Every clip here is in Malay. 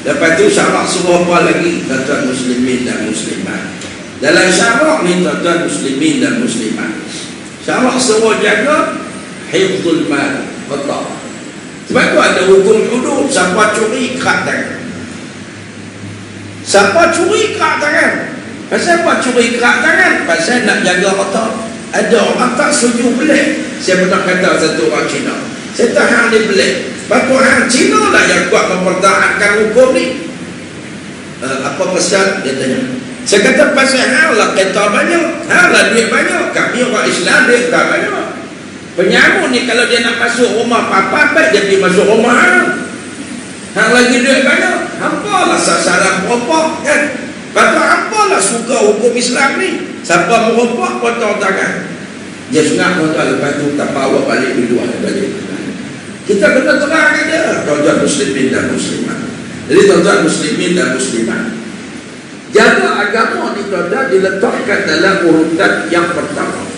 Lepas tu syarak suruh apa lagi? Tuan-tuan muslimin dan muslimat, dalam syarak ni tuan-tuan muslimin dan muslimat, syarak suruh jaga hifzul mal, betul. Sebab tu ada hukum hudud. Siapa curi, kerat tangan. Siapa curi, kerat tangan. Pasal apa curi, kerat tangan? Pasal nak jaga harta. Ada orang tak setuju belik. Saya pernah kata satu orang Cina, saya tak hang dia belik. Lepas tu hang Cina lah yang kuat mempertahankan hukum ni. Apa pasal? Dia tanya. Saya kata pasal hang lah kereta banyak, hang lah duit banyak. Kami orang Islam duit tak banyak. Penyamun ni kalau dia nak masuk rumah apa-apa, baik dia pergi masuk rumah hang lagi duit banyak. Apalah sasaran perompak kan? Kata apalah suka hukum Islam ni. Siapa merompak potong tangan. Dia senang tuan-tuan. Lepas tu tak bawa balik dulu balik. Kita kena terangkan dia, tuan-tuan muslimin dan muslimat. Jadi tuan-tuan muslimin dan muslimat, jaga agama ni tuan-tuan diletakkan dalam urutan yang pertama.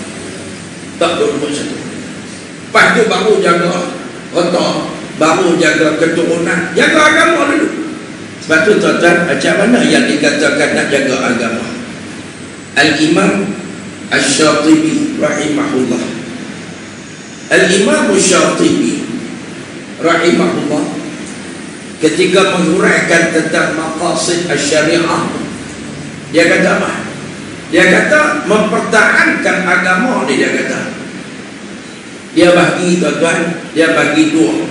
Tak nombor satu. Lepas tu baru jaga harta, baru jaga keturunan. Jaga agama dulu. Sebab tu tuan-tuan, macam mana yang dikatakan nak jaga agama? Al-Imam Asy-Syatibi rahimahullah, Al-Imam Asy-Syatibi rahimahullah, ketika menguraikan tentang maqasid asy-syariah, dia kata apa? Dia kata mempertahankan agama ni, dia kata dia bagi tuan-tuan, dia bagi dua.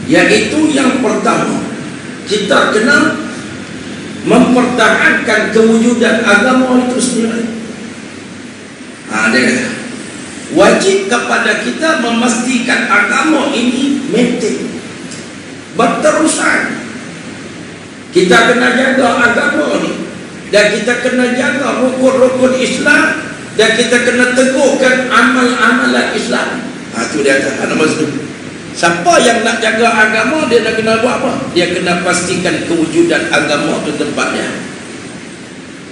Iaitu yang pertama, kita kena mempertahankan kewujudan agama itu sendiri. Dia kata wajib kepada kita memastikan agama ini maintain, berterusan. Kita kena jaga agama ni, dan kita kena jaga rukun-rukun Islam, dan kita kena teguhkan amal-amalan Islam. Itu dia kata nombor satu. Siapa yang nak jaga agama, dia nak kena buat apa? Dia kena pastikan kewujudan agama itu tempatnya.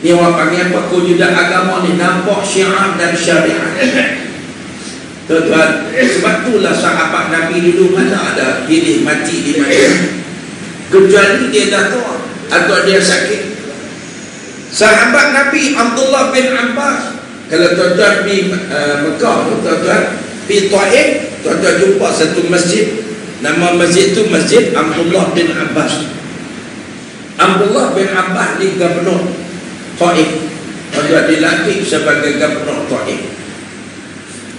Ni orang panggil apa? Kewujudan agama ni nampak syiar dan syariat. Tuan-tuan, sebab itulah sahabat Nabi dulu mana ada pilih mati di mana. Kecuali dia dah tua atau dia sakit. Sahabat Nabi Abdullah bin Abbas, kalau tuan-tuan di Mekah, tuan-tuan di Taif, tuan-tuan jumpa satu masjid. Nama masjid itu Masjid Abdullah bin Abbas. Abdullah bin Abbas ni gubernur Taif. Tuan-tuan dilantik sebagai gubernur Taif.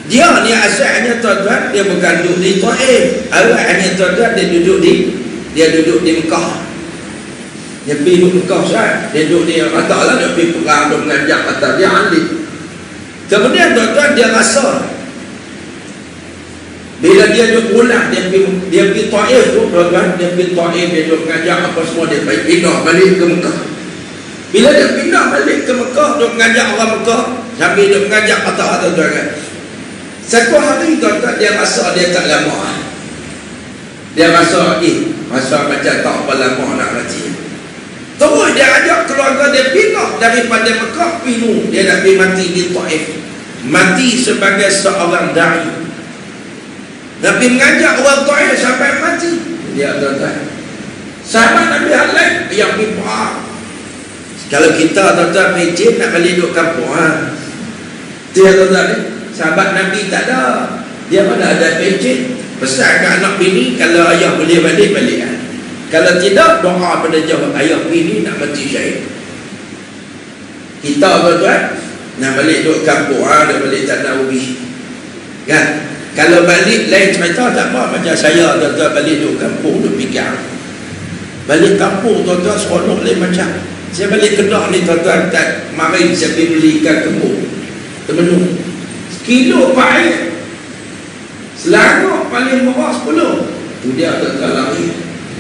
Dia ni asalnya tuan-tuan, dia bukan duduk di Taif. Awalnya tuan-tuan dia duduk di Mekah. Dia pergi duduk Mekah sah. Dia duduk di katalah dia pergi perang, dia mengajak kata dia alim. Kemudian tuan-tuan dia rasa bila dia duduk pulang, dia pergi Taif tu tuan-tuan, dia pergi Taif, dia duduk mengajak apa semua, dia pindah balik ke Mekah. Bila dia pindah balik ke Mekah, duduk mengajak orang Mekah, sambil duduk mengajak kata tuan-tuan kan. Satu hari tuan-tuan dia rasa dia tak lama. Dia rasa masa macam tak apa lama nak mati. Terus dia ajak keluarga dia pindah daripada Mekah pergi, dia nak pergi mati di Taif. Mati sebagai seorang da'i. Nabi mengajak orang Taif sampai mati. Dia tuan-tuan, sahabat Nabi Halid yang pergi perang. Kalau kita tuan-tuan pijin nak balik duduk kampung dia tuan-tuan, sahabat Nabi tak ada. Dia mana ada pijin, pesan ke anak bini, kalau ayah boleh balik, balik kalau tidak, doa pada jawab ayah bini nak mati syahid. Kita tuan-tuan nak balik duduk kampung, nak balik tanah ubi kan. Kalau balik lain cerita tak apa. Macam saya tuan-tuan balik duduk kampung, duduk fikir balik kampung tuan-tuan seronok lain macam. Saya balik Kedah ni tuan-tuan, tak mari saya pergi beli ikan kembung termenung kilo pakai selangor paling murah 10. Tu dia tuan-tuan lari.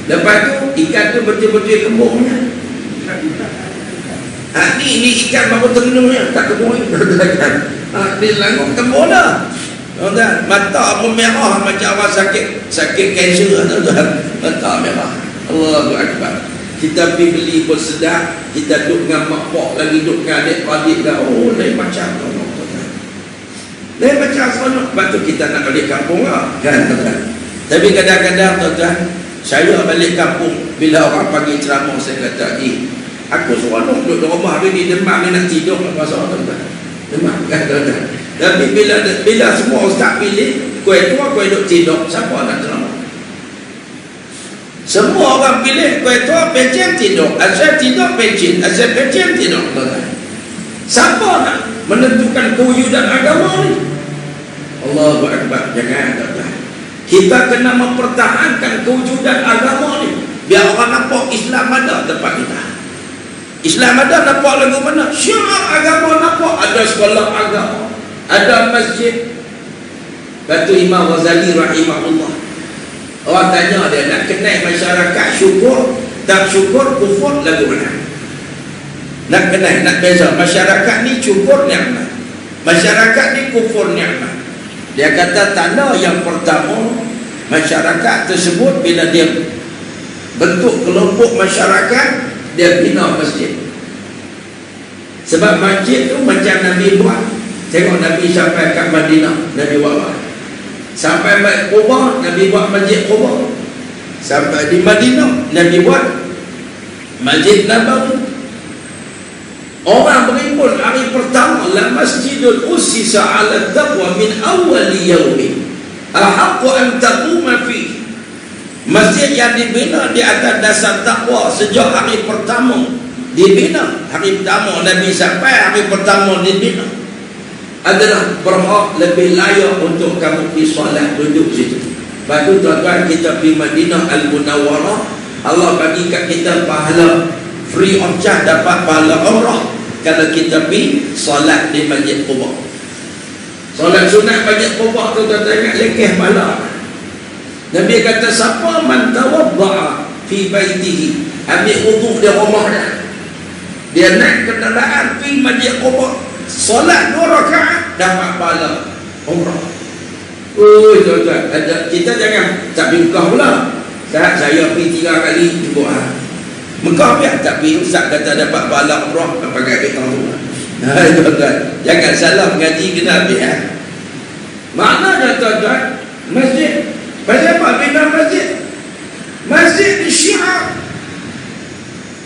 Lepas tu ikan tu betul-betul kembungnya. Ni ikan baru termenungnya, tak kembung ni. Ni langor kembung dah. Tuan-tuan, mata pun merah macam orang sakit kanser tuan-tuan. Mata merah. Allahu Akbar. Kita pergi beli pun sedap. Kita duduk dengan mak pak lagi, duduk dengan adik-adik dah. Oh, lain macam tuan-tuan. Lain macam seronok. Lepas tu kita nak balik kampung lah kan tuan-tuan. Tapi kadang-kadang tuan-tuan, saya balik kampung bila orang panggil ceramah saya kata, aku seronok duduk di rumah hari ni, demam ni nak tidur pasal tuan-tuan. Demam kan tuan-tuan. Tapi bila semua ustaz pilih kuih tua, kuih duduk tidur, siapa nak ceramah? Semua orang pilih kuih tua, pencen tidur. Asal tidur pencen, asal pencen tidur tuan-tuan. Siapa nak menentukan kewujudan agama ni? Allahu Akbar. Jangan tuan-tuan. Kita kena mempertahankan kewujudan agama ni. Biar orang nampak Islam ada tempat kita. Islam ada nampak lagu mana? Syiar agama nampak. Ada sekolah agama, ada masjid. Kata Imam Ghazali rahimahullah, orang tanya dia, nak kenal masyarakat syukur tak syukur, kufur lagu mana? Nak kenal, nak beza masyarakat ni syukur nikmat, masyarakat ni kufur nikmat. Dia kata tanda yang pertama, masyarakat tersebut bila dia bentuk kelompok masyarakat, dia bina masjid. Sebab masjid tu macam Nabi buat. Tengok Nabi sampai kat Madinah, Nabi buat. Sampai Quba, Nabi buat masjid Quba. Sampai di Madinah, Nabi buat Masjid Nabawi. Orang berimpun hari pertama, la masjidul ussisa ala taqwa min awwali yaumin ahaqqu an taquma fi. Masjid yang dibina di atas dasar takwa sejak hari pertama dibina. Hari pertama Nabi sampai, hari pertama dibina, adalah berhak lebih layak untuk kamu pergi solat duduk situ. Lepas tu tuan-tuan, kita pergi Madinah Al-Munawwarah, Allah bagi kat kita pahala free of charge, dapat pahala umrah kalau kita pergi solat di Masjid Quba. Solat sunat Masjid Quba tu tuan-tuan ingat lekeh pahala. Nabi kata siapa man tawadda'a fi baitihi, ambil wuduk di rumah dia naik kenderaan pergi Masjid Quba, solat 2 rakaat, dapat pahala umrah. Tuan-tuan, kita jangan tak pergi Mekah pula. Saya pergi 3 kali cukup. Mekah biar tak pergi, ustaz kata dapat pahala umrah, pakai duit tahun tu. Tuan-tuan, jangan salah mengaji kena ambil. Maknanya tuan-tuan, masjid, pasal apa bina masjid? Masjid di Syiah.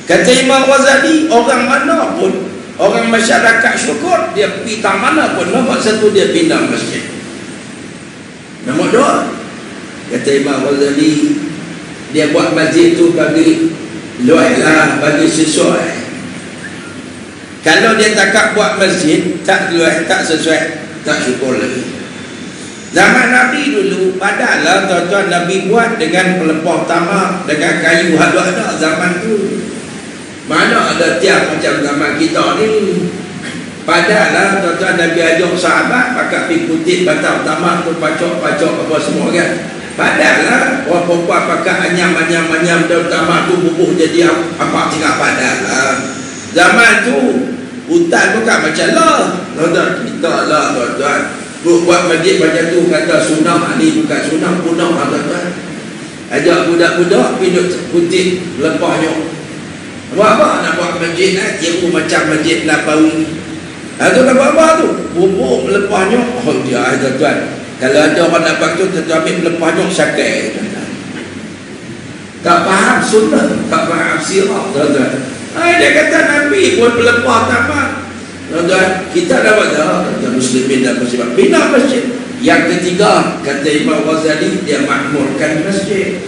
Kata Imam Ghazali, orang mana pun, orang masyarakat syukur, dia pergi tak mana pun, nombor satu dia bina masjid. Nombor 2, kata Imam Ghazali, dia buat masjid tu bagi luai lah, bagi sesuai. Kalau dia takkan buat masjid tak luai, tak sesuai, tak syukur lagi. Zaman Nabi dulu, padahal tuan-tuan, Nabi buat dengan pelepah tamak, dengan kayu ada zaman tu. Mana ada tiap macam zaman kita ni. Padahal tuan-tuan, Nabi ajak sahabat pakai pergi kutip batang tamak tu, pacok-pacok apa semua kan. Padahal orang perempuan pakai anyam-anyam daun tamak tu, bubuh jadi apa tinggal. Padahal zaman tu hutan bukan macam lah tuan-tuan. Kita lah tuan-tuan buat masjid macam tu, kata sunnah, ni bukan sunnah, punah tuan-tuan. Ajak budak-budak pergi kutip lepahnya. Buat apa nak buat masjid tiru macam Masjid Nabawi. Tu nak buat apa tu? Bubuk lepahnya. Oh dia tuan-tuan, kalau ada orang nak buat tu, tuan-tuan ambil lepahnya sakai tuan-tuan. Tak faham sunnah, tak faham sirah tuan-tuan. Dia kata Nabi pun pelepah tamat. Tuan-tuan, kita dapat tuan-tuan muslimin dan muslimat bina masjid. Yang ketiga, kata Imam Ghazali, dia makmurkan masjid.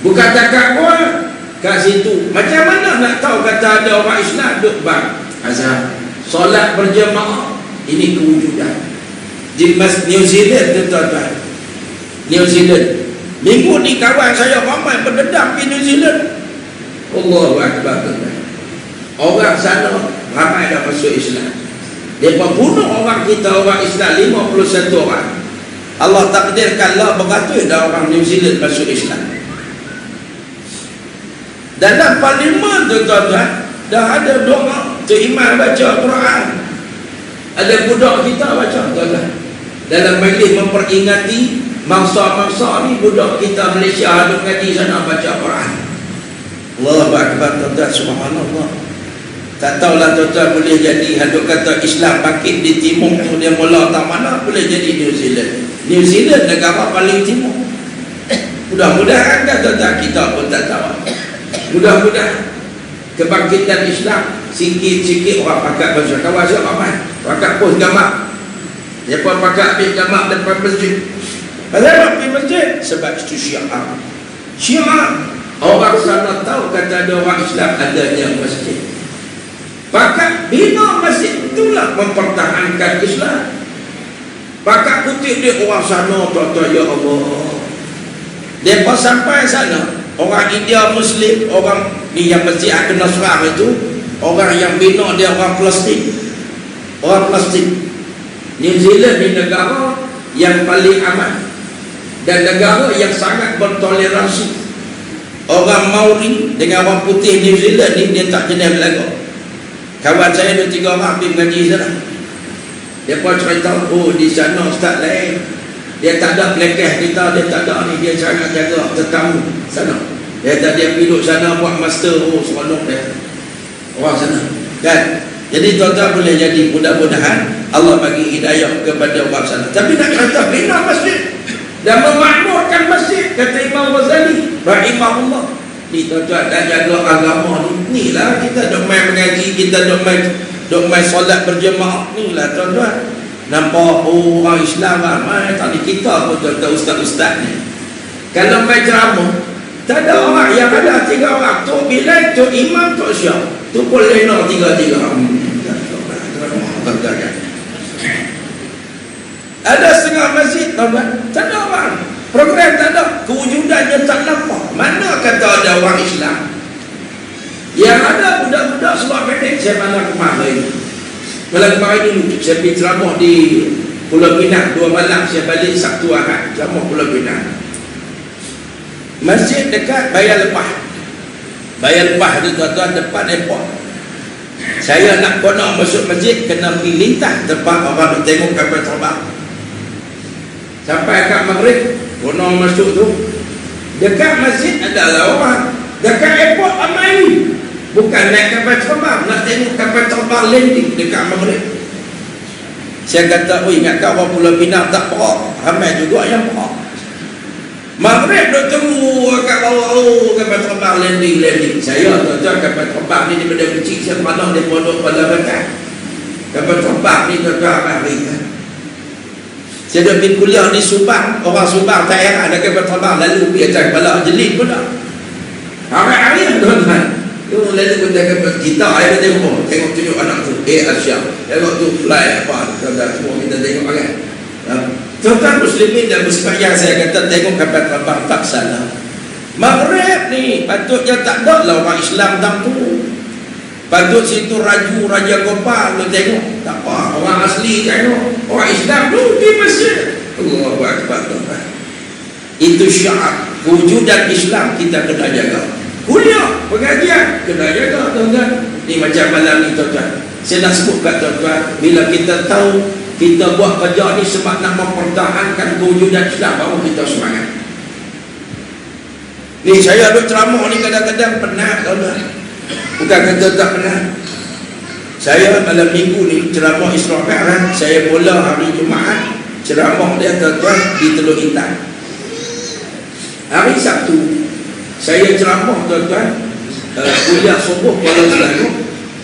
Bukan takat orang kat situ. Macam mana nak tahu kata ada orang Islam duduk bang azan solat berjemaah? Ini kewujudan. Di New Zealand tu tuan-tuan, New Zealand, minggu ni kawan saya ramai berdendam di New Zealand. Allahu Akbar. Orang sana ramai dah masuk Islam. Dia bunuh orang kita, orang Islam 51 orang. Allah takdirkanlah beratus dah orang New Zealand masuk Islam. Dalam parlimen tu tuan-tuan, dah ada doa tu imam baca Quran. Ada budak kita baca tuan-tuan. Dalam majlis memperingati mangsa-mangsa ni, budak kita Malaysia ada ngaji sana baca Quran. Allahu Akbar tuan-tuan, subhanallah. Tak tahulah tuan-tuan, boleh jadi hadut kata Islam bangkit di timur tu, dia mula tak mana, boleh jadi New Zealand. New Zealand negara paling timur. Mudah-mudahan kan tuan-tuan, kita pun tak tahu. Mudah-mudahan kebangkitan Islam, sikit-sikit orang pakat bahasa kawan siapa ramai pakat pos gamak, siapa pakat ambil gamak depan masjid. Kenapa pergi masjid? Sebab itu Syiah orang sana tahu kata ada orang Islam adanya masjid, pakat bina masjid, itulah mempertahankan Islam. Pakat kutip dia orang sana tuan-tuan, ya Allah, mereka sampai sana, orang India Muslim, orang ni yang masjid Al-Nasrah itu, orang yang bina dia orang plastik. New Zealand ni negara yang paling aman dan negara yang sangat bertoleransi. Orang Maori dengan orang putih New Zealand ni dia tak kenal belaka. Kawan saya ada 3 orang pergi mengaji sana, dia pun cerita, oh di sana ustaz lain, dia tak ada pelekeh kita, dia tak ada ni, dia sangat jaga tetamu sana. Dia tak, dia pergi duduk sana buat master, oh seronok dia orang sana kan. Jadi tuan-tuan boleh jadi, mudah-mudahan Allah bagi hidayah kepada orang sana. Tapi nak kata bina masjid dan memakmurkan masjid, kata Imam Ghazali rahimahullah, ni tuan-tuan dah jaga agama ni lah. Kita duk main mengaji, kita duk main solat berjemaah ni lah tuan-tuan. Nampak orang Islam ramai, tak ni kita pun tuan-tuan ustaz-ustaz ni. Kalau main ceramah, tak ada orang, yang ada 3 orang, Tok Bilal, Tok Imam, Tok Syah, tu pun lena 3-3 orang. Ada setengah masjid tuan-tuan, tak ada orang, program tak ada, kewujudannya tak nampak. Mana kata ada orang Islam? Yang ada budak-budak seluar pendek. Saya malam kemarin dulu saya pergi ceramah di Pulau Pinang 2 malam, saya balik Sabtu Ahad ceramah Pulau Pinang. Masjid dekat Bayar Lepah tu tuan-tuan, depan airport. Saya nak konak masuk masjid, kena pergi lintas tempat orang nak tengok kapal terbang. Sampai kat maghrib, konak masuk tu, dekat masjid adalah orang, dekat airport ramai. Bukan naik kapal terbang, nak tengok kapal terbang landing dekat maghrib. Saya kata, oh ingatkah orang Pulau Pinang tak perak? Ramai juga yang perak. Maghrib duk tunggu kat bawah, oh kapal terbang landing. Saya tuan-tuan, kapal terbang ni daripada kecil saya pernah di pondok Kuala Bakat. Kapal terbang ni tuan-tuan hari kan. Saya dah pergi kuliah di Subang, orang Subang tak heran ada kapal terbang lalu pergi atas kepala jelid pun tak. Hari-hari tuan-tuan. Tu lalu pun kapal kita ada tengok tunjuk anak tu, Asia. Tengok tu fly apa, tuan-tuan semua kita tengok kan. Tuan-tuan muslimin dan muslimat yang saya kata, tengok kapal terbang tak salah. Maghrib ni patutnya tak ada lah orang Islam tak tu. Patut situ Raja Gopal tu tengok, tak apa, orang asli tengok, orang Islam tu di masjid. Allahu Akbar. Itu syiar wujudan Islam kita kena jaga. Kuliah, pengajian kena jaga tuan-tuan. Ni macam malam ni tuan-tuan, saya nak sebut kat tuan-tuan, bila kita tahu kita buat kerja ni sebab nak mempertahankan kewujudan Islam, baru kita semangat. Ni saya duduk ceramah ni kadang-kadang penat tuan-tuan. Bukan kata tak penat. Saya malam minggu ni ceramah Isra Mi'raj, saya mula hari Jumaat ceramah dia tuan-tuan di Teluk Intan. Hari Sabtu saya ceramah tuan-tuan, kuliah subuh Kuala Selangor,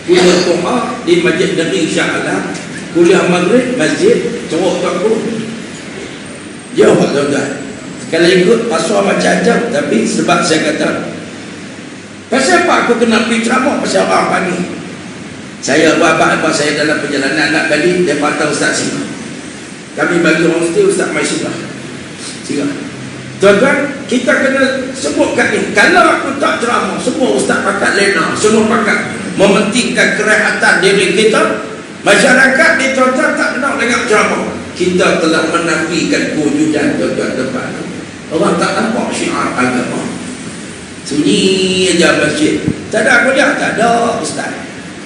kuliah Tuhan di Masjid Negeri Shah Alam, kuliah maghrib masjid Ceruk Tuanku. Jauh tuan-tuan. Kalau ikut pasal macam-macam, tapi sebab saya kata, pasal apa aku kena pergi ceramah pasal orang pagi. Saya buat apa saya dalam perjalanan nak balik, dia patah Ustaz Sima. Kami bagi orang stay Ustaz Mai Sima. Tuan-tuan, kita kena sebutkan ni. Kalau aku tak ceramah, semua Ustaz pakat lena, semua pakat mementingkan kerehatan diri kita, masyarakat ni tuan-tuan tak kenal dengan ceramah. Kita telah menafikan kewujudan tuan-tuan depan. Orang tak nampak syiar agama. Sunyi aja masjid. Tak ada kuliah, tak ada ustaz.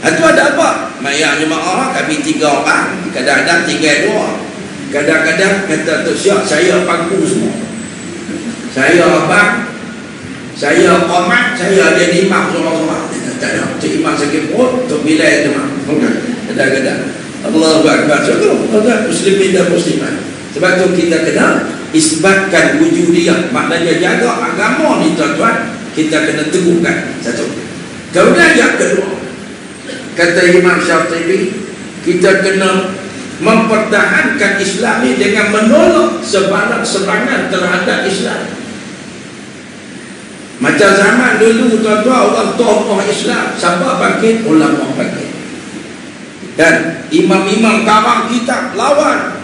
Itu ada apa? Mayang jemaah kami 3 orang, kadang-kadang tinggal 2. Kadang-kadang kata Tok Syah, saya pangku semua. Saya abang, saya Ahmad, saya ada imam semua-semua. Tak ada. Tok Imam sakit perut, Tok Bilal jemaah. Kadang-kadang. Allahu Akbar. Tuan-tuan muslimin dan muslimat. Sebab tu kita kena isbatkan wujudiyah, maknanya jaga agama ni tuan-tuan kita kena teguhkan. Satu. Kemudian yang kedua, kata Imam Syatibi, kita kena mempertahankan Islam ini dengan menolak serangan terhadap Islam. Macam zaman dulu tuan-tuan, orang tokoh Islam siapa bangkit? Ulama bangkit. Dan imam-imam karang kitab lawan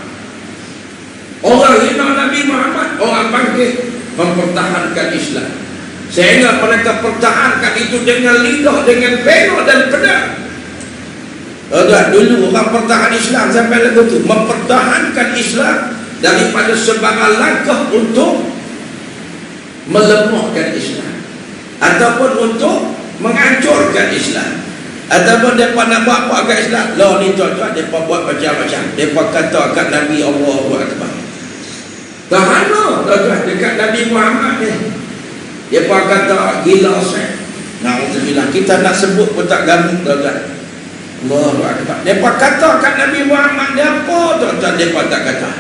orang hina Nabi Muhammad, orang bangkit mempertahankan Islam, sehingga mereka pertahankan itu dengan lidah, dengan pena dan pedang. Dulu orang pertahan Islam sampai lagu itu mempertahankan Islam daripada sebarang langkah untuk melemahkan Islam ataupun untuk menghancurkan Islam, ataupun mereka nak buat apa kat Islam. Lah ni tuan-tuan, mereka buat macam-macam. Mereka kata kat Nabi Allahu Akbar. Tahana tuan-tuan dekat Nabi Muhammad ni, mereka kata gila Syekh. Na'udzubillah, kita nak sebut pun tak ganggu tuan-tuan. Allahu Akbar. Mereka kata kat Nabi Muhammad ni apa tuan-tuan, mereka tak kata.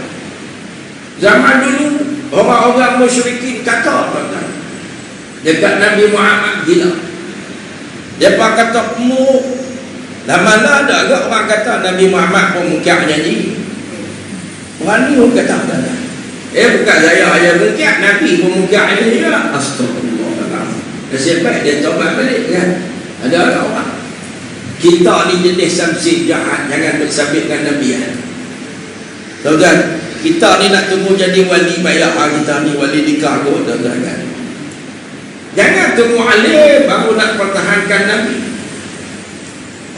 Zaman dulu orang-orang musyrikin kata tuan-tuan dekat Nabi Muhammad gila. Mereka kata mu. Lama-lama ada agak orang kata Nabi Muhammad pun mungkin nyanyi. Orang ni pun kata tuan-tuan, bukan saya mungkin Nabi pun mungkin nyanyi lah. Astagfirullahaladzim. Nasib baik dia taubat balik kan. Ada orang kita ni jenis samsik jahat, jangan bersabit dengan Nabi kan. Tuan-tuan, kita ni nak tunggu jadi wali bayar kita ni wali nikah kot tuan-tuan kan. Jangan tunggu alim baru nak pertahankan Nabi.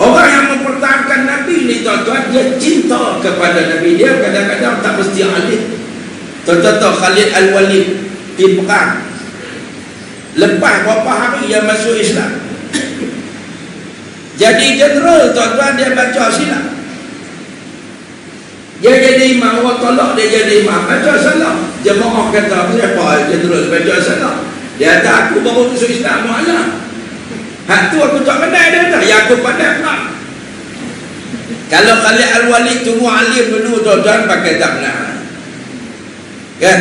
Orang yang mempertahankan Nabi ni tuan-tuan, dia cinta kepada Nabi. Dia kadang-kadang tak mesti alim. Tuan-tuan tahu Khalid Al-Walid di perang, lepas berapa hari dia masuk Islam, jadi jeneral tuan-tuan, dia baca silap. Dia jadi imam, orang tolak dia jadi imam, baca salah. Jemaah kata, siapa jeneral baca salah? Dia kata, aku baru masuk Islam mu'alah. Hak tu aku tak pandai. Dia kata, ya aku pandai pula. Kalau Khalid Al-Walid tunggu alim dulu tuan-tuan, pakai tak nak kan.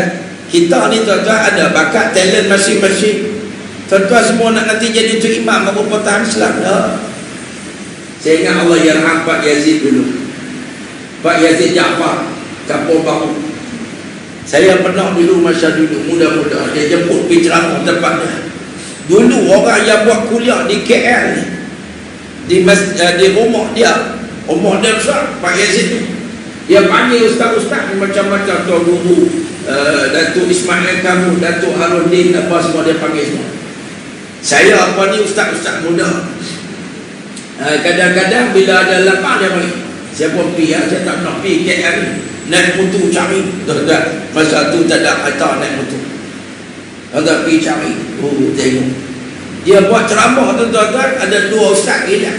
Kita ni tuan-tuan ada bakat, talent masing-masing. Tuan-tuan semua nak nanti jadi tu imam baru pertahan Islam dah. Saya ingat Allah yarham Pak Yazid dulu, Pak Yazid Jaafar, Kampung Baru. Saya pernah dulu, masa dulu muda-muda, dia jemput pergi ceramah tempatnya. Dulu orang yang buat kuliah di KL ni, di rumah dia besar, Pak Yazid ni, dia panggil ustaz-ustaz macam-macam, Tuan Guru, Datuk Ismail Kamu, Datuk Haruddin, apa semua dia panggil semua. Saya apa ni ustaz-ustaz muda. Kadang-kadang bila ada lapar dia panggil. Saya pun pergi, saya tak nak pergi KL ni, naik motor cari. Masa tu tak ada kereta, naik motor. Tuan-tuan pergi cari. Tengok dia buat ceramah tuan-tuan, ada dua ustaz gila.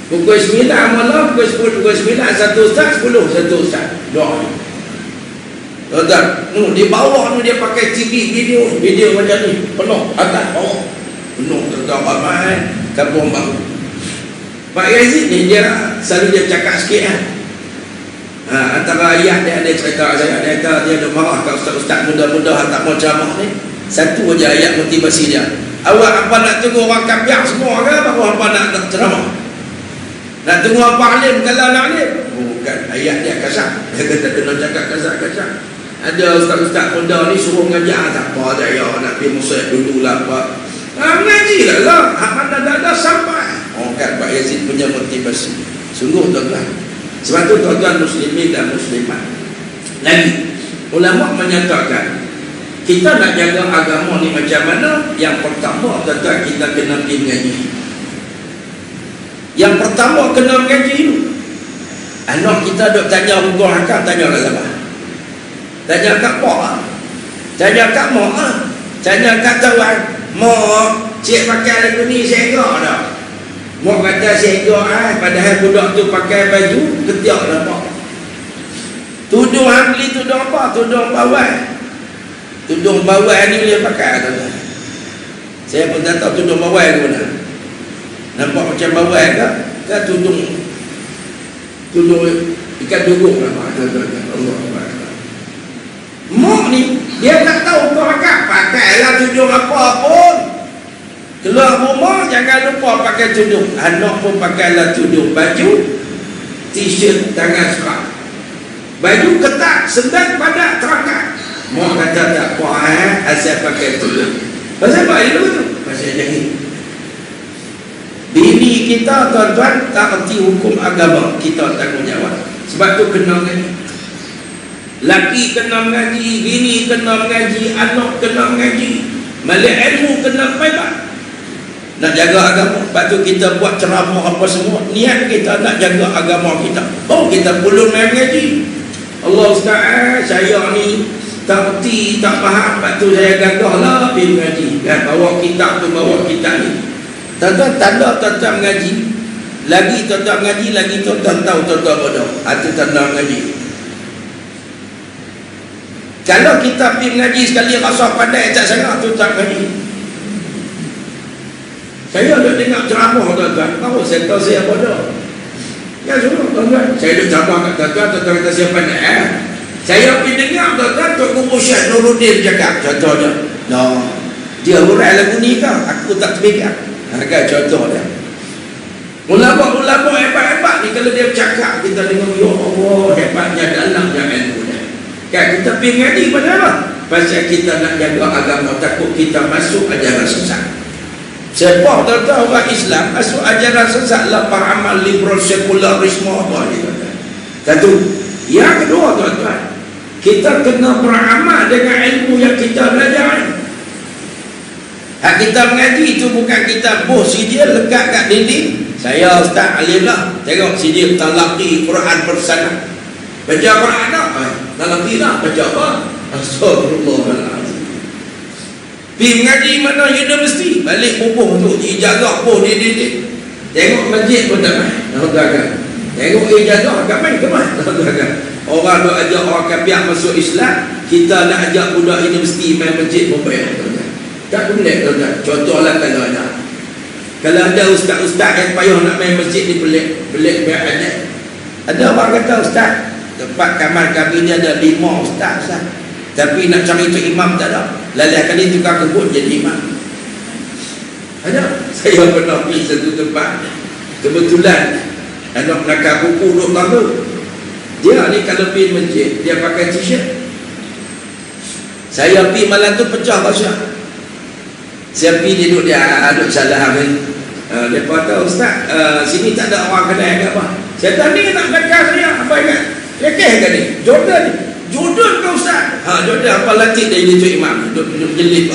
Pukul 9 malam, pukul 9 satu ustaz, 10 satu ustaz. Doa. Tuan-tuan, di bawah tu dia pakai TV video macam ni, penuh atas bawah, penuh tuan-tuan ramai. Kampung Baru. Pak Yazid ni dia selalu dia cakap sikit kan. Antara ayat dia ada cerita saya, dia kata dia ada marah kat ustaz-ustaz muda-muda yang tak mau ceramah ni. Satu aja ayat motivasi dia, awak apa nak tunggu orang kafir semua ke, baru apa nak ceramah? Nak tunggu apa alim kalau nak alim? Bukan, ayat dia kasar. Dia kata kena cakap kasar-kasar. Ada ustaz-ustaz muda ni suruh ngajar, tak apa daya nak pergi Musa dulu lah Pak. Mengaji lah hak mana dah sampai. Kan Pak Yazid punya motivasi. Sungguh tuan-tuan. Sebab tu tuan-tuan muslimin dan muslimat, lagi ulama menyatakan kita nak jaga agama ni macam mana. Yang pertama tuan-tuan, kita kena pergi mengaji. Yang pertama kena mengaji dulu. Anak kita duk tanya hukum hakam, tanya kat siapa? Tanya kat pak, tanya kat mak, tanya kat tuan. Mak, cik pakai lagu ni segak dah. Mak kata segak padahal budak tu pakai baju ketiak nampak. Tudung hang beli tudung apa? Tudung bawah. Tudung bawah ni boleh pakai tuan. Saya pun tak tahu tudung bawah ke mana. Nampak macam bawah ke? Kan tudung ikan dugong nampak tuan. Allah Akbar. Mak ni dia tak tahu kau pakai pakailah tudung apa pun. Keluar rumah jangan lupa pakai tudung. Anak pun pakailah tudung. Baju, t-shirt, tangan serak. Baju ketat, sedang padat, terangkat. Mak kata tak apa, asal pakai tudung. Pasal apa itu tu? Pasal jahil. Bini kita tuan-tuan tak erti hukum agama, kita tanggungjawab. Sebab tu kena mengaji. Laki kena mengaji, bini kena mengaji, anak kena mengaji, malik ilmu kena baibat. Nak jaga agama. Sebab tu kita buat ceramah apa semua, niat kita nak jaga agama kita. Oh, kita perlu main mengaji. Allah Ustaz, saya ni tak erti, tak faham. Sebab tu saya gagahlah pergi mengaji. Dan bawa kitab tu, bawa kitab ni. Tuan-tuan, tanda tuan-tuan mengaji. Lagi tuan-tuan mengaji, lagi tuan-tuan tahu tuan-tuan bodoh. Itu tanda mengaji. Kalau kita pergi mengaji sekali rasa pandai tak sangat, tu tak mengaji. Saya ada dengar ceramah tuan-tuan, baru saya tahu saya bodoh. Ya semua tuan-tuan. Saya ada ceramah kat tuan-tuan, tuan-tuan kata saya pandai. Saya pergi dengar tuan-tuan, Tok Guru Syekh Nuruddin cakap contohnya. No, dia hurai lagu ni kan, aku tak terfikir. Kan contoh dia. Ulama-ulama hebat-hebat ni kalau dia cakap, kita dengar, ya Allah, hebatnya dalamnya ilmu dia. Kan kita pergi ngaji pasal apa? Pasal kita nak jaga agama, takut kita masuk ajaran sesat. Siapa tuan-tuan orang Islam masuk ajaran sesat lah, peramal liberal sekularisme apa dia kata. Satu. Yang kedua tuan-tuan, kita kena beramal dengan ilmu yang kita belajar. Hak kita mengaji itu bukan kita sijil lekat kat dinding. Saya Ustaz alim lah, tengok sijil talaqi Quran bersana. Baca Quran tak? Talaqi lah, baca apa? Astagfirullahaladzim. Pergi mengaji mana universiti, balik bubuh tu, ijazah pun di dinding. Tengok masjid pun tak main. Tengok ijazah kat main ke mana? Orang duk ajak orang kafir masuk Islam, kita nak ajak budak universiti main masjid pun bayar. Tak boleh tuan-tuan. Contohlah kalau ada. Kalau ada ustaz-ustaz yang payah nak main masjid ni pelik biar ada. Ada orang kata ustaz, tempat kamar kami ni ada 5 ustaz. Tapi nak cari tu imam tak ada. Lalah kali tukar kebun jadi imam. Ada. Saya pernah pergi satu tempat. Kebetulan anak nakal buku duduk tangga. Dia ni kalau pergi masjid, dia pakai t-shirt. Saya pergi malam tu pecah bahasa. Saya pergi duduk dia duduk salah kan. Dia kata ustaz, sini tak ada orang kedai ke apa. Saya tanya ni nak belakang saya apa ingat? Lekeh ke ni? Jordan ni. Jordan ke ustaz? Jordan apa latih dia jadi imam. Duduk jelip.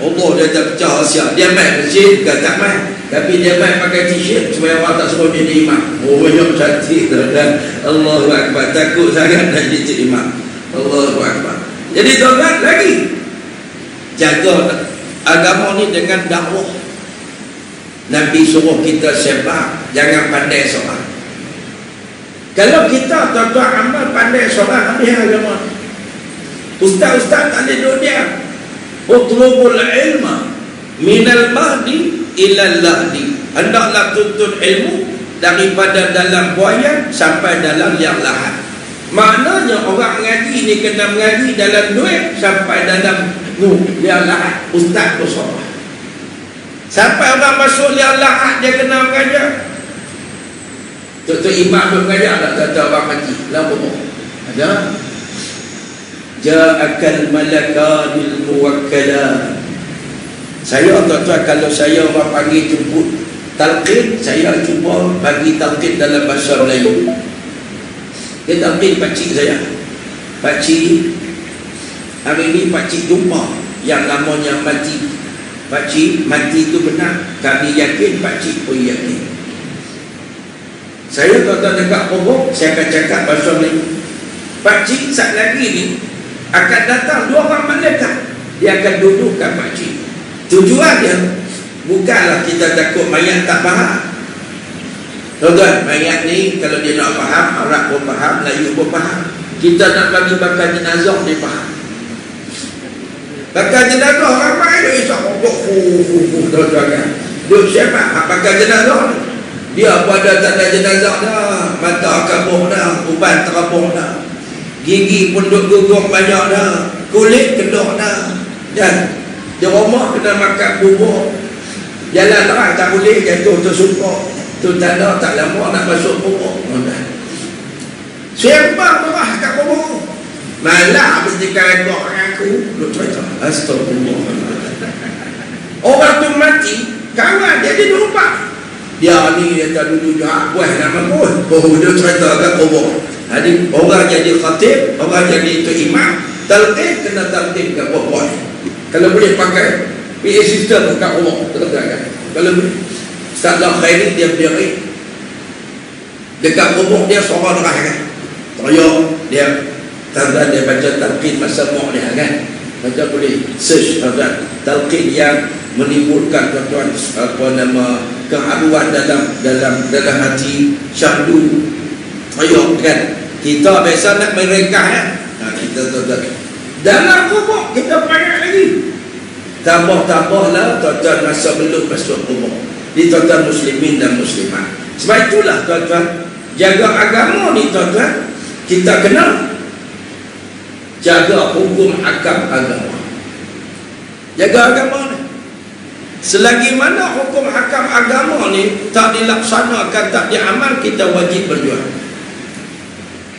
Allah dia tak pecah rahsia. Dia main masjid ke tak main. Tapi dia main pakai t-shirt supaya orang tak suruh dia jadi imam. Oh yang cantik dan Allahu Akbar. Takut sangat nak jadi imam. Allahu Akbar. Jadi tuan-tuan lagi jaga agama ni dengan dakwah. Nabi suruh kita sebar, jangan pandai soal. Kalau kita tuan-tuan amal pandai soal, habis agama. Ustaz-ustaz tak ada duduk dia. Utlubul ilma minal mahdi ilal lahdi. Hendaklah tuntut ilmu daripada dalam buayan sampai dalam liang lahat. Maknanya orang mengaji ni kena mengaji dalam duit sampai dalam liang lahat. Ustaz bersoal. Sampai orang masuk liang lahat dia kena mengajar. Tok imam pun mengajar tak kata orang mati. Lama ada. Ja'akal malakanil muwakkala. Saya tuan-tuan kalau saya orang panggil jemput talqin, saya cuba bagi talqin dalam bahasa Melayu. Dia talqin pakcik saya. Pakcik, hari ni pakcik jumpa yang namanya mati. Pakcik, mati itu benar. Kami yakin, pakcik pun yakin. Saya tuan-tuan dekat pokok, saya akan cakap bahasa Melayu. Pakcik saat lagi ni akan datang 2 orang malaikat. Dia akan dudukkan pakcik. Tujuan dia bukanlah kita takut mayat tak faham. Tuan-tuan, mayat ni kalau dia nak faham, Arab pun faham, Melayu pun faham. Kita nak bagi bakar jenazah, dia faham. Bakar jenazah ramai dia isap untuk tuan-tuan kan. Duk siapa? Bakar jenazah ni. Dia pada tak ada jenazah dah, mata kabur dah, ubat terapung dah, gigi pun duk gugur banyak dah, kulit kedok dah, dan di rumah kena makan bubur, Jalan terang tak boleh, jatuh tersumpah. Tu tanda tak lama nak masuk kubur. Siapa marah kat kubur? Malah habis dikandok aku. Lu cerita. Astagfirullah. Orang tu mati, kawan dia lupa. Dia ni dia tak duduk jahat buah nama pun. Oh, dia cerita kat kubur. Jadi orang jadi khatib, orang jadi itu imam, talqin kena talqin kat kubur. Kalau boleh pakai PA system kat kubur, terangkan. Kalau boleh. Ustaz Khairi dia berdiri dekat kubur, dia suara derah kan. Teriak dia, tuan-tuan dia baca talqin masa mu dia kan. Baca boleh search tuan-tuan, talqin yang menimbulkan tuan-tuan apa nama keharuan dalam hati, syahdu. Teriak kan. Kita biasa nak merekah kan. Kita tuan-tuan dalam kubur kita banyak lagi. Tambah-tambahlah tuan-tuan masa belum masuk kubur. Di tuan-tuan muslimin dan muslimat. Sebab itulah tuan-tuan, jaga agama ni tuan-tuan, kita kena jaga hukum hakam agama. Jaga agama ni. Selagi mana hukum hakam agama ni tak dilaksanakan, tak diamal, kita wajib berjuang.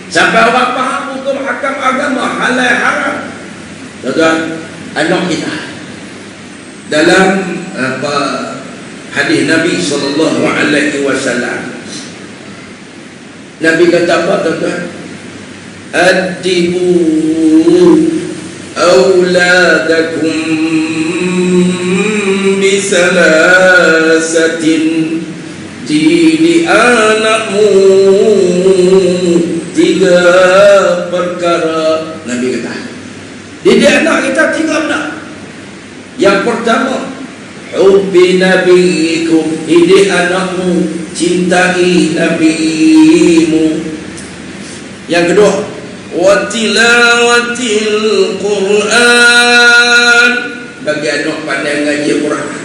Sampai orang faham hukum hakam agama, halal haram. Tuan-tuan, anak kita dalam apa hadis Nabi SAW, Nabi kata apa tuan-tuan? Addibu awladakum bisalasatin. Didik anakmu 3 perkara. Nabi kata didik anak kita 3 benda. Yang pertama, hubbi nabiikum, didik anakmu cintai nabimu. Yang kedua, wa tilawatil Quran, bagi anak pandai ngaji Quran.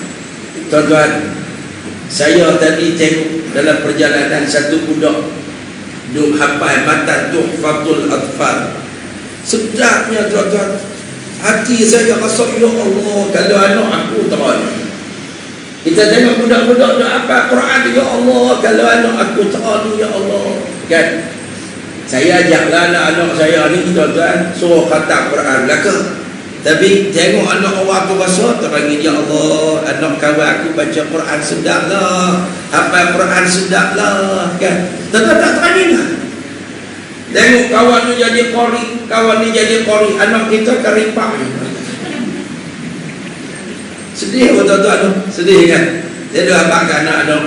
Tuan-tuan, saya tadi tengok dalam perjalanan satu budak duk hafal matan Tuhfatul Atfal. Sedapnya tuan-tuan, hati saya rasa, ya Allah, kalau anak aku terani. Kita tengok budak-budak dah hafal Quran, ya Allah, kalau anak aku terani, ya Allah. Kan? Saya ajaklah anak-anak saya ni tuan-tuan, suruh khatam Quran belaka. Tapi tengok anak orang tu rasa terangi, ya Allah, anak kawan aku baca Quran sedap lah, hafal Quran sedap lah. Kan? Tak terangi lah. Tengok kawan tu jadi qari, kawan ni jadi qari, anak kita karipak ni. Sedih tuan-tuan tu, sedih kan. Dia dah abang anak-anak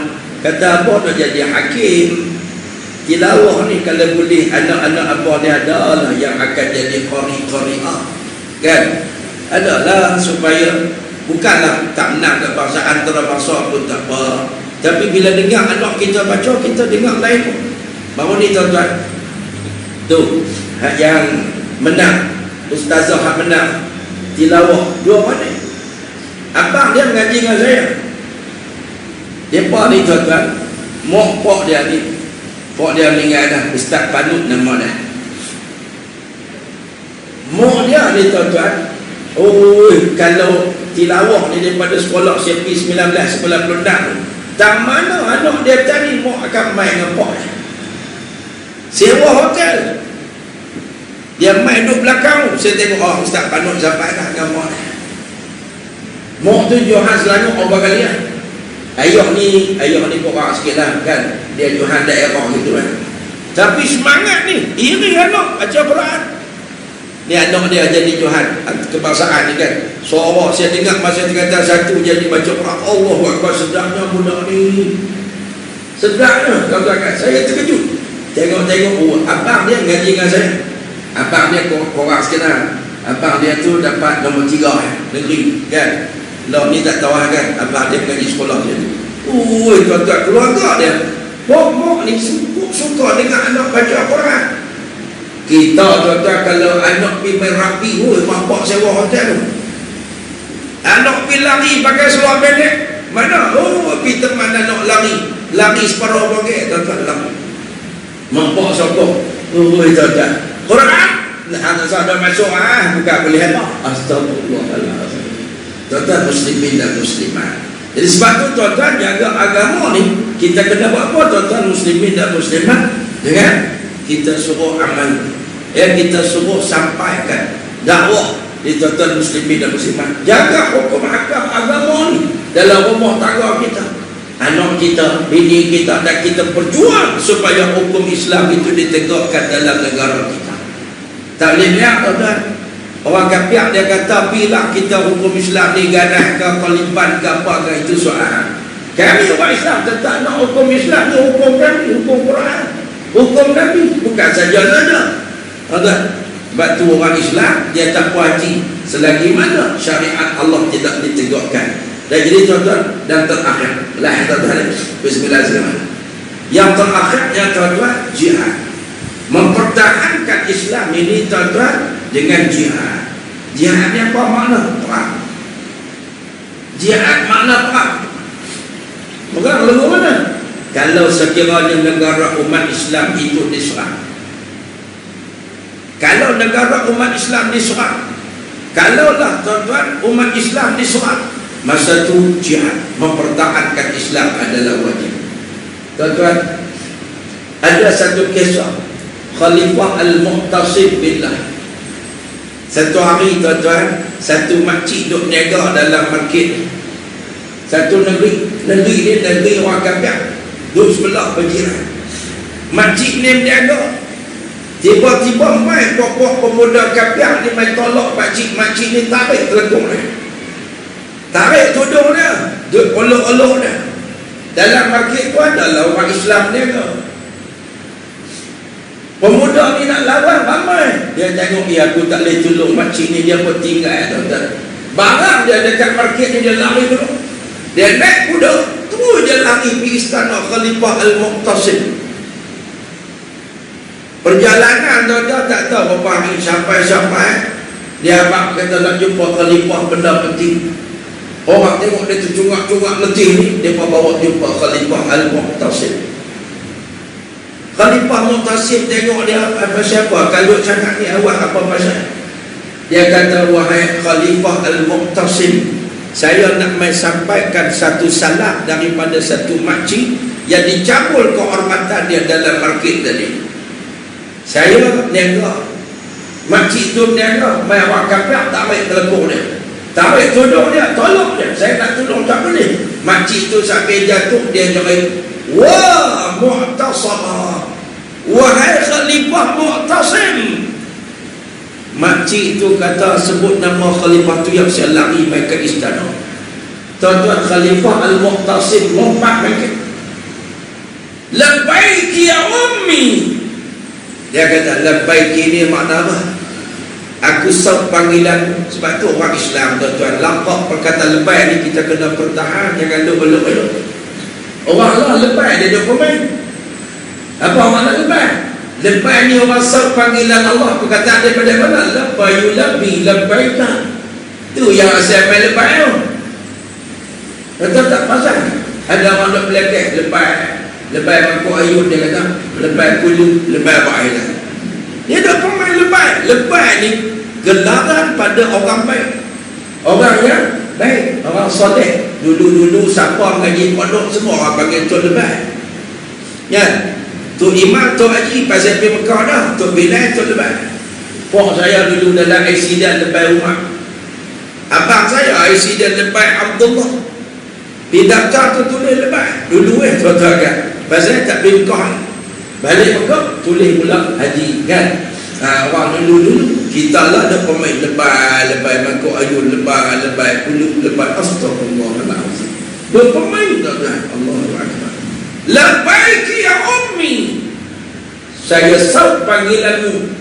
kata apa nak jadi hakim. Tilawah ni kalau boleh anak-anak apa dia ada lah yang akan jadi qari-qari'ah. Kan? Adalah supaya bukanlah tak menang ke bangsa antara bangsa pun tak apa. Tapi bila dengar anak kita baca, kita dengar lain pun. Baru ni tuan-tuan, tu yang menang, ustazah hak menang tilawah 2 mana. Abang dia mengaji dengan saya. Depa ni tuan-tuan, mok dia ni, pok dia meninggal dah, Ustaz Panut nama dah. Mok dia ni tuan-tuan, kalau tilawah ni daripada sekolah CP 1996, tak mana anak dia tadi mok akan main dengan pok. Sewa hotel, dia main duduk belakang. Saya tengok, Ustaz Panut sampai dah dengan mok. Mok tu Johan Selangor orang kalian. Ayah ni kurang sikit lah kan, dia Johan daerah gitu kan. Tapi semangat ni, iri anak baca Quran. Ni anak dia jadi Johan kebangsaan ni kan. Suara saya dengar masa tingkatan 1 jadi baca Quran. Allahu Akbar, sedapnya budak ni. Sedapnya kawan-kawan, saya terkejut. Tengok abang dia ngaji dengan saya. Abang dia kurang sikit lah. Abang dia tu dapat nombor 3 negeri kan. Lah ni tak tahu kan, abang dia ngaji sekolah dia. Tuan-tuan, keluarga dia pokok ni suka dengan anak baca Quran. Kita tuan-tuan kalau anak pergi main rapi, bapak sewa hotel tu. Anak pergi lari pakai seluar pendek, mana? Pergi teman anak lari separuh bagai tuan-tuan lari. Mampak sokong. Tuan-tuan, Quran nak ada masuk bukan boleh apa. Astagfirullahaladzim. Tuan-tuan muslimin dan muslimat, Jadi sebab tu tuan-tuan, jaga agama ni kita kena buat apa tuan-tuan muslimin dan muslimat? Dengan kita suruh amal, kita suruh sampaikan dakwah di tuan-tuan muslimin dan muslimat. Jaga hukum hakam agama ni dalam rumah tangga kita, anak kita, bini kita, dan kita berjuang supaya hukum Islam itu ditegakkan dalam negara kita. Tak boleh biar tuan-tuan. Orang kafir dia kata bila kita hukum Islam ni ganas ke Taliban ke apa ke, itu soal. Kami orang Islam tetap nak hukum Islam ni, hukum kami, hukum Quran, hukum Nabi, bukan saja nada. Tuan-tuan, sebab tu orang Islam dia tak puas hati selagi mana syariat Allah tidak ditegakkan. Dan jadi tuan-tuan, dan terakhir lah tuan-tuan, bismillahirrahmanirrahim, yang terakhirnya tuan-tuan, jihad. Mempertahankan Islam ini tuan-tuan dengan jihad. Jihad ni apa makna? Perang. Jihad makna perang. Bukan lagu mana? Kalau sekiranya negara umat Islam itu diserang, kalau negara umat Islam diserang, kalaulah tuan-tuan umat Islam diserang, masa tu jihad, mempertahankan Islam adalah wajib. Tuan-tuan, ada satu kisah Khalifah Al-Mu'tasim billah. Satu hari tuan-tuan, satu makcik duk niaga dalam market satu negeri ni negeri orang kafir, duk sebelah berjiran. Makcik ni berniaga, tiba-tiba mai pokok pemuda kafir ni mai tolak makcik ni, tarik telekung dia, tarik tudung dia, duk olok-olok dia. Dalam market tu adalah orang Islam niaga. Pemuda ni nak lawan ramai. Dia tengok, aku tak boleh tolong makcik ni, dia pun tinggal tuan-tuan. Barang dia dekat market ni, dia lari dulu. Dia naik kuda, terus dia lari pergi istana Khalifah Al-Mu'tasim. Perjalanan tuan-tuan tak tahu berapa hari, sampai dia abang kata nak jumpa Khalifah, benda penting. Orang tengok dia tercungak-cungak letih ni, dia pun bawa jumpa Khalifah Al-Mu'tasim. Khalifah Mu'tasim tengok dia, apa siapa kalau sangat ni awak, apa pasal? Dia kata, wahai Khalifah Al-Mu'tasim, saya nak sampaikan satu salah daripada satu makcik yang dicabul kehormatan dia dalam market tadi. Saya niaga, makcik tu niaga, mai orang kafir tarik telekung dia, tarik tudung dia, tolong dia. Saya nak tolong tak boleh. Makcik tu sampai jatuh, dia jerit, wah Mu'tasamah, wahai Khalifah Mu'tasim. Makcik tu kata, sebut nama Khalifah tu yang saya lari mai ke istana. Tuan-tuan, Khalifah Al-Mu'tasim lompat mai ke, labbaiki ya ummi. Dia kata, labbaiki ni makna apa? Aku sahut panggilan. Sebab tu orang Islam tuan-tuan, lampak perkataan lebay ni kita kena pertahan, jangan elok-elok. Orang Allah lebay, dia duk pemain. Apa makna lebay? Lebay ni orang sahut panggilan Allah. Perkataan daripada mana? Labbayu labbi labbaika. Tu yang asal main lebay tu. Kata tak pasal. Ada orang duk belakang lebay. Lebay mangkuk ayun, dia kata lebay kulu, lebay ba'ailah. Dia dah pemain lebay. Lebay ni gelaran pada orang baik, orang yang baik, orang soleh. Dulu-dulu siapa mengaji pondok, semua orang panggil tu lebay. Ya, tu imam, tu haji, pasal pergi Mekah dah, tu Bilal, tu lebay. Pok saya dulu dalam aksiden lebay rumah. Abang saya aksiden lebay Abdullah. Di daftar tu tulis lebay. Dulu tuan-tuan kan, pasal tak pergi Mekah, balik Mekah tulis pula haji kan. Orang dulu kita lah ada pemain lebay mangkuk ayun, lebay kuluk, lebay astagfirullahaladzim. Berpemain tuan-tuan. Allahu akbar. Labbaiki ya ummi, saya sahut panggilanmu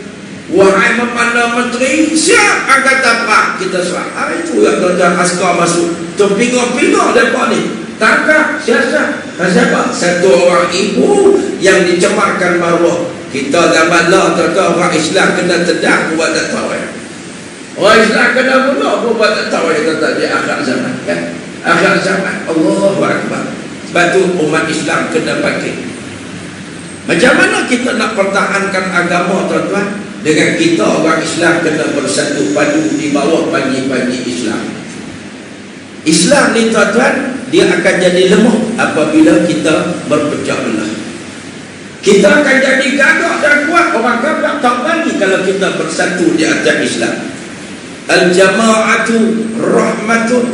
wahai Perdana Menteri. Siap angkatan perang, kita serang. Hari itu ya tuan-tuan, askar masuk, terpinggah-pinggah mereka ni, tangkap siasat. Siapa? Satu orang ibu yang dicemarkan maruah. Kita zaman lah tuan-tuan, orang Islam kena tendang, buat tak tahu. Orang Islam kena bunuh, buat tak tahu. Tuan-tuan, di akhir zaman kan, akhir zaman. Allahu akbar. Sebab tu umat Islam kena bangkit. Macam mana kita nak pertahankan agama tuan-tuan? Dengan kita orang Islam kena bersatu padu di bawah pagi-pagi Islam. Islam ni tuan-tuan dia akan jadi lemah apabila kita berpecah belah. Kita akan jadi gagah dan kuat. Orang kafir tak berani kalau kita bersatu di atas Islam. Al-jama'atu rahmatun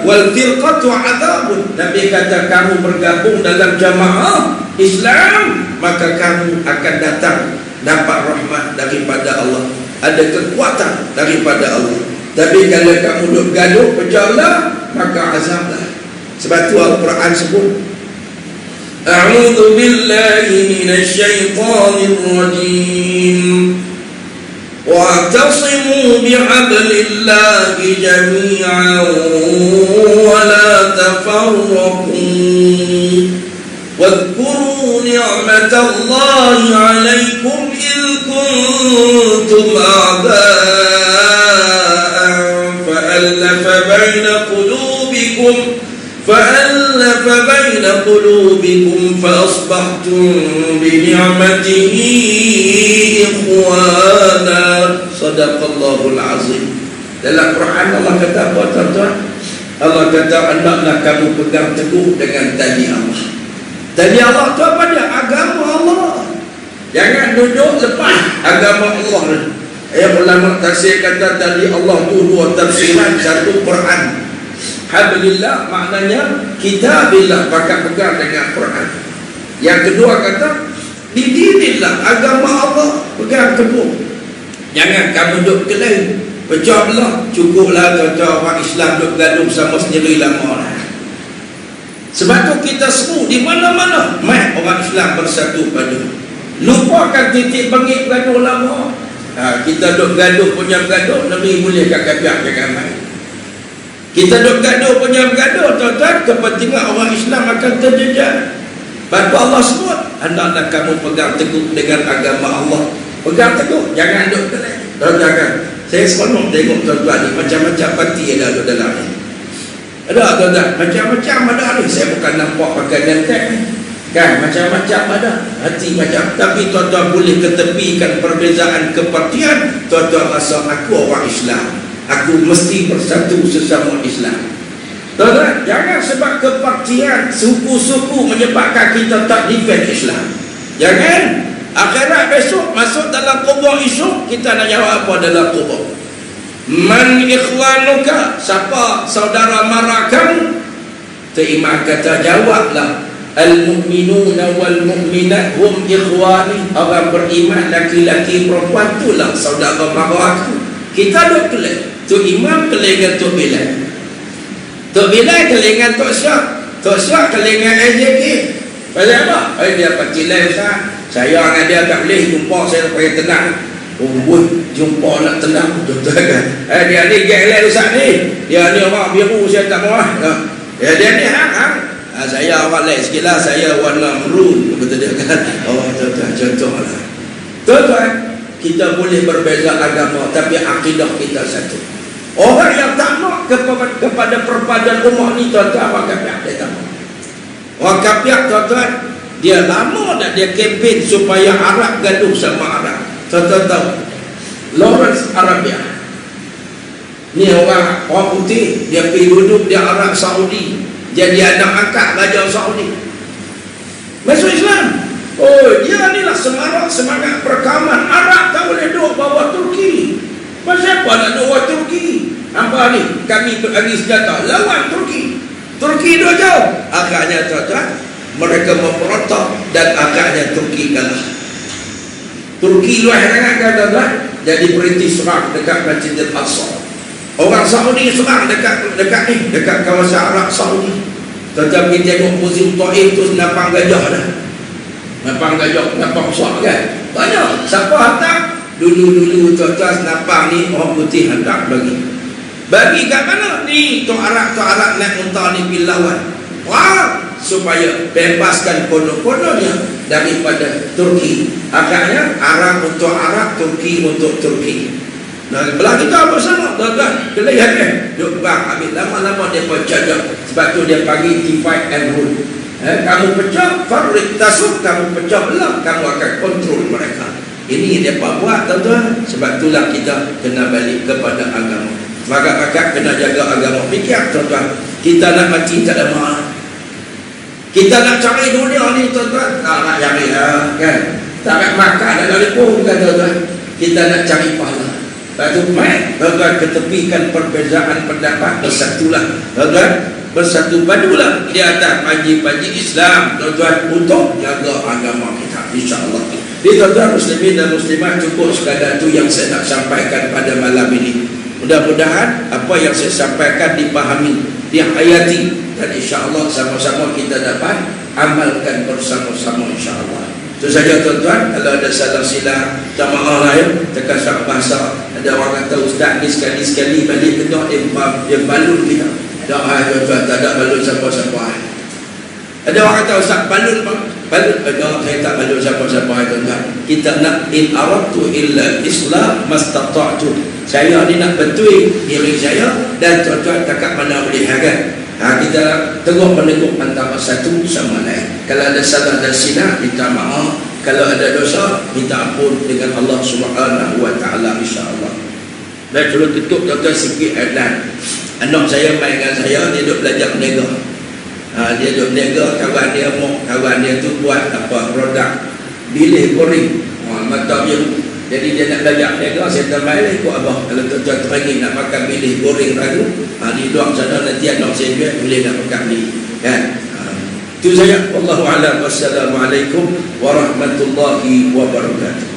wal firqatu adabun. Nabi kata, kamu bergabung dalam jamaah Islam, maka kamu akan datang dapat rahmat daripada Allah, ada kekuatan daripada Allah. Tapi kalau kamu duduk gaduh, pecah belah, maka azablah. Sebab tu Al-Quran sebut, A'udzu billahi minasy syaithanir rajim. Wa'tasimu bihablillahi jami'an wa la tafarraqu. Wadhkuru ni'matallahi 'alaikum idh kuntum a'da'an fa'alafa baina qulubikum فأصبحتم بنعمته إخوانا. صدق الله العظيم. Dalam Quran Allah kata apa tuan-tuan? Allah kata, hendaklah kamu pegang teguh dengan tali Allah. Tali Allah tu apa dia? Agama Allah. Jangan duduk lepas agama Allah. Ulama tafsir kata tali Allah tu dua tafsiran. Satu Quran, Hablillah, maknanya kitabillah, pakai pegang dengan Quran. Yang kedua kata bidinillah, agama Allah, pegang teguh. Jangan kamu duduk kelai, pecah belah. Cukuplah tuan-tuan, orang Islam duduk gaduh sama sendiri lama lah. Sebab tu kita seru di mana-mana, mai orang Islam bersatu padu. Lupakan titik bengik gaduh lama. Kita duduk gaduh punya gaduh, Nabi boleh kat kafir jangan mai. Kita duduk gaduh punya gaduh, tuan-tuan, kepentingan orang Islam akan terjejas. Lepas Allah sebut, hendaklah kamu pegang teguh dengan agama Allah. Pegang teguh, jangan duduk kelai. Jangan. Saya seronok tengok tuan-tuan ni, macam-macam parti ada dalam ni. Ada tuan-tuan, macam-macam ada ni. Saya bukan nampak pakai dentek ni, kan, macam-macam ada. Hati macam. Tapi tuan-tuan boleh ketepikan perbezaan kepartian. Tuan-tuan rasa aku orang Islam, aku mesti bersatu sesama Islam. Tuan-tuan, jangan sebab kepartian suku-suku menyebabkan kita tak defend Islam. Jangan. Akhirat besok masuk dalam kubur esok, kita nak jawab apa dalam kubur? Man ikhwanuka, siapa saudara mara kamu? Terimak kata, jawablah, al-mu'minuna wal-mu'minat hum ikhwani. Orang beriman laki-laki perempuan itulah saudara mara aku. Kita duk kelai. Tok Imam kelai dengan Tok Bilal, Tok Bilal kelai dengan Tok Syak, Tok Syak kelai dengan AJK. Pasal apa? Dia pakilai Ustaz, saya dengan dia tak boleh jumpa, saya supaya tenang. Jumpa nak tenang, tuan-tuan kan. Dia ni gelai Ustaz ni, dia ni orang biru, saya tak mahu. Dia ni saya orang lain sikit lah, saya warna maroon, betul dia kan. Tuan-tuan, contohlah. Tuan-tuan, kita boleh berbeza agama, tapi akidah kita satu. Orang yang tak nak kepada perpaduan umat ni, tuan-tuan, orang kafir dia tak nak. Orang kafir, tuan-tuan, dia lama dah dia kempen supaya Arab gaduh sama Arab. Tuan-tuan tahu Lawrence Arabia ni orang putih, dia pergi duduk di Arab Saudi, jadi anak angkat Raja Saudi, masuk Islam. Dia ni lah semangat perkaman. Arab tak boleh duduk bawah Turki. Pasal apa nak duduk bawah Turki? Apa ni? Kami bagi senjata lawan Turki. Turki dua jauh. Akhirnya tuan-tuan, mereka memberontak dan akhirnya Turki kalah. Turki luar sangat kan tuan-tuan. Jadi British serang dekat Masjid Al-Aqsa. Orang Saudi serang dekat kawasan Arab Saudi. Tuan-tuan pergi tengok Museum Taif tu, napang gajah dah. Napang gajah, napang besar kan? Banyak. Siapa hantar? Dulu-dulu tuan-tuan, napang ni orang putih hantar bagi. Bagi kat mana? Ni Tok Arab naik unta ni pergi lawan. Supaya bebaskan kono-kononya daripada Turki. Akhirnya Arab untuk Arab, Turki untuk Turki. Nah, belah kita apa sama? Tuan-tuan, kelihat duk bang, ambil lama-lama dia pecah. Sebab tu dia panggil divide and rule. Kamu pecah, farik tasuk, kamu pecah belah, kamu akan kontrol mereka. Ini dia buat, tuan-tuan. Sebab itulah kita kena balik kepada agama. Maka kena jaga agama. Fikir, tuan-tuan, Kita nak mati tak ada maaf. Kita nak cari dunia ni tuan-tuan, tak nak cari kan. Tak nak makan ada pun kan tuan-tuan. Kita nak cari pahala. Lepas tu tuan-tuan ketepikan perbezaan pendapat, bersatulah tuan-tuan, bersatu padulah di atas panji-panji Islam tuan-tuan untuk jaga agama kita, insya-Allah. Jadi tuan-tuan muslimin dan muslimat, cukup sekadar itu yang saya nak sampaikan pada malam ini. Mudah-mudahan apa yang saya sampaikan dipahami, dihayati, dan insya-Allah sama-sama kita dapat amalkan bersama-sama, insya-Allah. Itu saja tuan-tuan. Kalau ada salah silap, minta maaf lah ya, terkasar bahasa. Ada orang kata ustaz ni sekali-sekali balik kedua dia balun kita. Tak tuan-tuan, tak ada balun siapa-siapa. Ada orang kata ustaz balun balun, saya tak balun siapa-siapa tuan-tuan. Kita nak in aradtu illa islam mastata'tu. Saya ni nak betul diri saya, dan tuan-tuan takat mana boleh harap. Kita teguh meneguk antara satu sama lain. Kalau ada salah dan silap, minta maaf. Kalau ada dosa, minta ampun dengan Allah Subhanahu wa taala, insya-Allah. Dan kalau tutup tuan-tuan sikit adlan. Anak saya main dengan saya, dia duduk belajar berniaga. Dia duduk berniaga, kawan dia tu buat apa produk bilik goreng. Mata biru. Jadi dia nak belajar berniaga, saya terbaik ikut abang. Kalau tuan-tuan terangi nak makan bilik goreng ragu, di luar sana nanti anak saya jual, boleh nak makan ni kan. Itu saja. Wallahu a'lam. Wassalamualaikum warahmatullahi wabarakatuh.